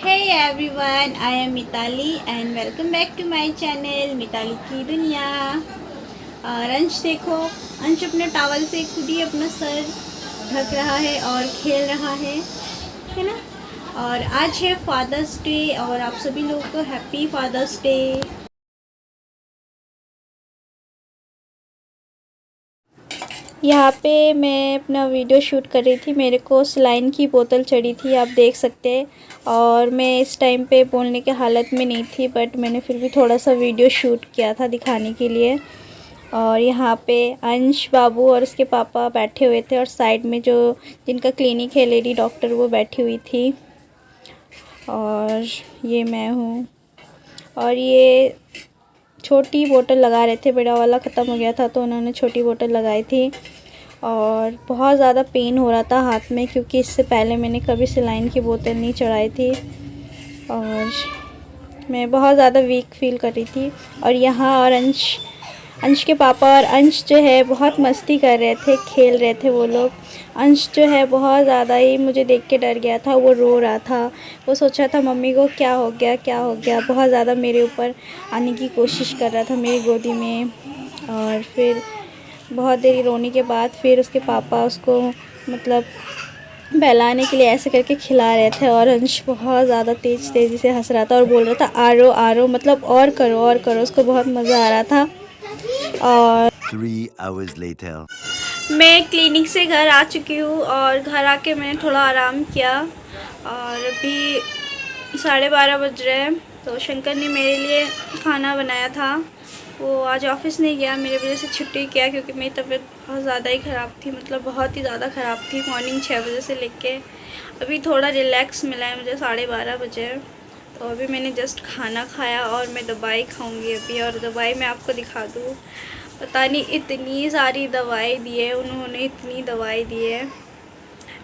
Hey everyone, I am Mitali and welcome back to my channel Mitali की दुनिया। और अंश देखो, अंश अपने टॉवल से खुद ही अपना सर ढक रहा है और खेल रहा है ना। और आज है फादर्स डे और आप सभी लोगों को हैप्पी फादर्स डे। यहाँ पे मैं अपना वीडियो शूट कर रही थी, मेरे को सलाइन की बोतल चढ़ी थी, आप देख सकते हैं। और मैं इस टाइम पे बोलने के हालत में नहीं थी, बट मैंने फिर भी थोड़ा सा वीडियो शूट किया था दिखाने के लिए। और यहाँ पे अंश बाबू और उसके पापा बैठे हुए थे और साइड में जो जिनका क्लिनिक है लेडी डॉक्टर वो बैठी हुई थी। और ये मैं हूँ। और ये छोटी बोतल लगा रहे थे, बड़ा वाला ख़त्म हो गया था तो उन्होंने छोटी बोतल लगाई थी। और बहुत ज़्यादा पेन हो रहा था हाथ में, क्योंकि इससे पहले मैंने कभी सलाइन की बोतल नहीं चढ़ाई थी और मैं बहुत ज़्यादा वीक फील कर रही थी। और यहाँ और अंश के पापा और अंश जो है बहुत मस्ती कर रहे थे, खेल रहे थे वो लोग। अंश जो है बहुत ज़्यादा ही मुझे देख के डर गया था, वो रो रहा था, वो सोच रहा था मम्मी को क्या हो गया क्या हो गया, बहुत ज़्यादा मेरे ऊपर आने की कोशिश कर रहा था मेरी गोदी में। और फिर बहुत देर रोने के बाद फिर उसके पापा उसको मतलब बहलाने के लिए ऐसे करके खिला रहे थे। और अंश बहुत ज़्यादा तेज़ी से हंस रहा था और बोल रहा था आरो मतलब और करो, उसको बहुत मज़ा आ रहा था। और 3 hours later. मैं क्लिनिक से घर आ चुकी हूँ और घर आके मैंने थोड़ा आराम किया। और अभी 12:30 बज रहे हैं, तो शंकर ने मेरे लिए खाना बनाया था। वो आज ऑफिस नहीं गया, मेरे वजह से छुट्टी किया, क्योंकि मेरी तबीयत बहुत ज़्यादा ही ख़राब थी, मतलब बहुत ही ज़्यादा ख़राब थी। मॉर्निंग 6 बजे से लेके अभी थोड़ा रिलैक्स मिला है मुझे, 12:30 बजे। तो अभी मैंने जस्ट खाना खाया और मैं दवाई खाऊंगी अभी। और दवाई मैं आपको दिखा दूँ, पता नहीं इतनी सारी दवाई दी है उन्होंने, इतनी दवाई दी है।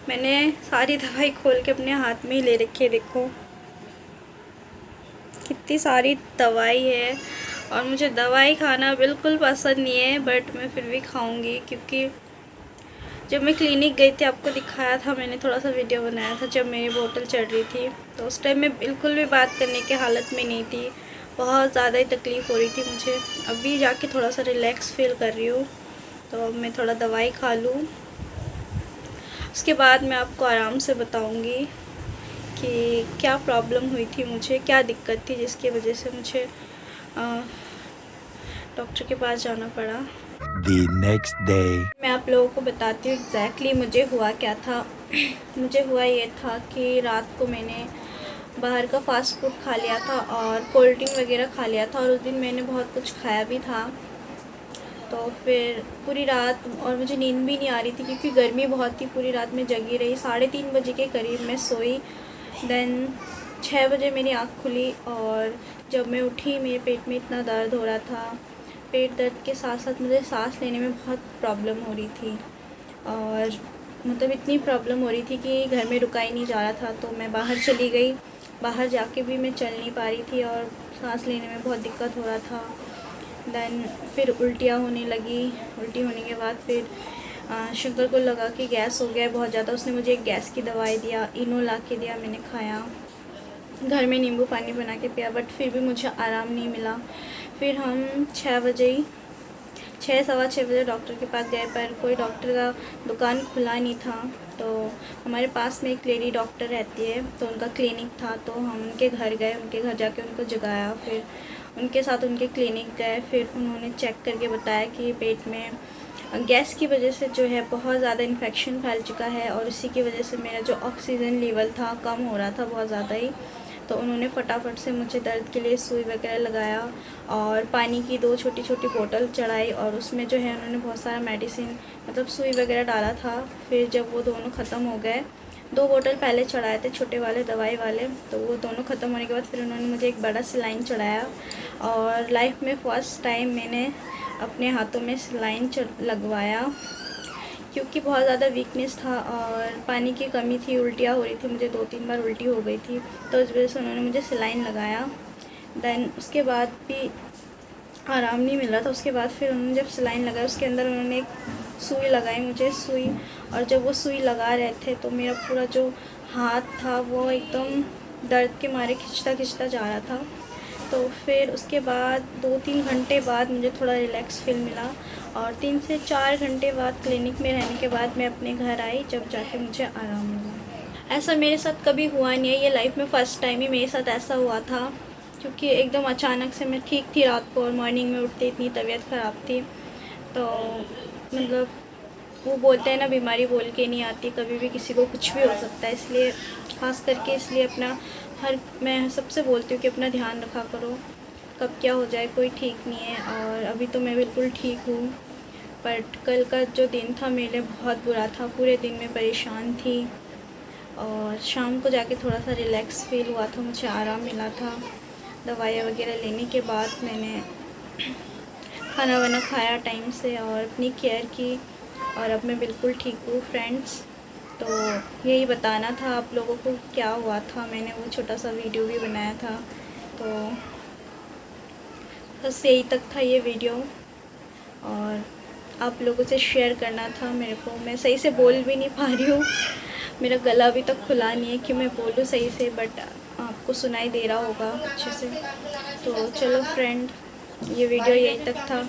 मैंने सारी दवाई खोल के अपने हाथ में ही ले रखी है, देखो कितनी सारी दवाई है। और मुझे दवाई खाना बिल्कुल पसंद नहीं है, बट मैं फिर भी खाऊंगी, क्योंकि जब मैं क्लिनिक गई थी आपको दिखाया था, मैंने थोड़ा सा वीडियो बनाया था जब मेरी बोतल चढ़ रही थी, तो उस टाइम मैं बिल्कुल भी बात करने के हालत में नहीं थी, बहुत ज़्यादा ही तकलीफ़ हो रही थी मुझे। अभी जाके थोड़ा सा रिलैक्स फील कर रही हूँ, तो अब मैं थोड़ा दवाई खा लूँ, उसके बाद मैं आपको आराम से बताऊँगी कि क्या प्रॉब्लम हुई थी मुझे, क्या दिक्कत थी जिसकी वजह से मुझे डॉक्टर के पास जाना पड़ा। The next day. मैं आप लोगों को बताती हूँ एग्जैक्टली मुझे हुआ क्या था। मुझे हुआ ये था कि रात को मैंने बाहर का फ़ास्ट फूड खा लिया था और कोल्ड ड्रिंक वगैरह खा लिया था, और उस दिन मैंने बहुत कुछ खाया भी था। तो फिर पूरी रात और मुझे नींद भी नहीं आ रही थी, क्योंकि गर्मी बहुत थी, पूरी रात में जगी रही। 3:30 बजे के करीब मैं सोई। देन 6 बजे मेरी आँख खुली और जब मैं उठी मेरे पेट में इतना दर्द हो रहा था। पेट दर्द के साथ साथ मुझे सांस लेने में बहुत प्रॉब्लम हो रही थी, और मतलब इतनी प्रॉब्लम हो रही थी कि घर में रुका ही नहीं जा रहा था। तो मैं बाहर चली गई, बाहर जाके भी मैं चल नहीं पा रही थी और सांस लेने में बहुत दिक्कत हो रहा था। देन फिर उल्टियाँ होने लगी। उल्टी होने के बाद फिर शंकर को लगा कि गैस हो गया है बहुत ज़्यादा, उसने मुझे एक गैस की दवाई दिया, इनो ला के दिया, मैंने खाया, घर में नींबू पानी बना के पिया, बट फिर भी मुझे आराम नहीं मिला। फिर हम 6 बजे ही 6 सवा 6 बजे डॉक्टर के पास गए, पर कोई डॉक्टर का दुकान खुला नहीं था। तो हमारे पास में एक लेडी डॉक्टर रहती है, तो उनका क्लिनिक था, तो हम उनके घर गए, उनके घर जाके उनको जगाया, फिर उनके साथ उनके क्लिनिक गए। फिर उन्होंने चेक करके बताया कि पेट में गैस की वजह से जो है बहुत ज़्यादा इन्फेक्शन फैल चुका है, और उसी की वजह से मेरा जो ऑक्सीजन लेवल था कम हो रहा था बहुत ज़्यादा ही। तो उन्होंने फटाफट से मुझे दर्द के लिए सुई वगैरह लगाया और पानी की 2 छोटी छोटी बोतल चढ़ाई, और उसमें जो है उन्होंने बहुत सारा मेडिसिन मतलब सुई वगैरह डाला था। फिर जब वो दोनों ख़त्म हो गए, 2 बोतल पहले चढ़ाए थे छोटे वाले दवाई वाले, तो वो दोनों ख़त्म होने के बाद फिर उन्होंने मुझे एक बड़ा सिलाइन चढ़ाया। और लाइफ में फ़र्स्ट टाइम मैंने अपने हाथों में सिलाइन लगवाया, क्योंकि बहुत ज़्यादा वीकनेस था और पानी की कमी थी, उल्टियाँ हो रही थी, मुझे 2-3 बार उल्टी हो गई थी, तो इस वजह से उन्होंने मुझे सिलाइन लगाया। देन उसके बाद भी आराम नहीं मिल रहा था। उसके बाद फिर उन्होंने जब सिलाइन लगाया, उसके अंदर उन्होंने एक सुई लगाई मुझे, सुई। और जब वो सुई लगा रहे थे तो मेरा पूरा जो हाथ था वो एकदम दर्द के मारे खिंचता जा रहा था। तो फिर उसके बाद 2-3 घंटे बाद मुझे थोड़ा रिलैक्स फील मिला और 3 से 4 घंटे बाद क्लिनिक में रहने के बाद मैं अपने घर आई, जब जाके मुझे आराम मिला। ऐसा मेरे साथ कभी हुआ नहीं है, ये लाइफ में फ़र्स्ट टाइम ही मेरे साथ ऐसा हुआ था, क्योंकि एकदम अचानक से मैं ठीक थी रात को और मॉर्निंग में उठते इतनी तबीयत ख़राब थी। तो मतलब वो बोलते हैं ना, बीमारी बोल के नहीं आती, कभी भी किसी को कुछ भी हो सकता है। इसलिए ख़ास करके इसलिए मैं सबसे बोलती हूँ कि अपना ध्यान रखा करो, कब क्या हो जाए कोई ठीक नहीं है। और अभी तो मैं बिल्कुल ठीक हूँ, बट कल का जो दिन था मेरे लिए बहुत बुरा था। पूरे दिन में परेशान थी और शाम को जाके थोड़ा सा रिलैक्स फील हुआ था, मुझे आराम मिला था। दवाइयाँ वगैरह लेने के बाद मैंने खाना वाना खाया टाइम से और अपनी केयर की, और अब मैं बिल्कुल ठीक हूँ फ्रेंड्स। तो यही बताना था आप लोगों को क्या हुआ था, मैंने वो छोटा सा वीडियो भी बनाया था। तो बस यही तक था ये वीडियो, और आप लोगों से शेयर करना था मेरे को। मैं सही से बोल भी नहीं पा रही हूँ, मेरा गला अभी तक खुला नहीं है कि मैं बोलूँ सही से, बट आपको सुनाई दे रहा होगा अच्छे से। तो चलो फ्रेंड, ये वीडियो यही तक था।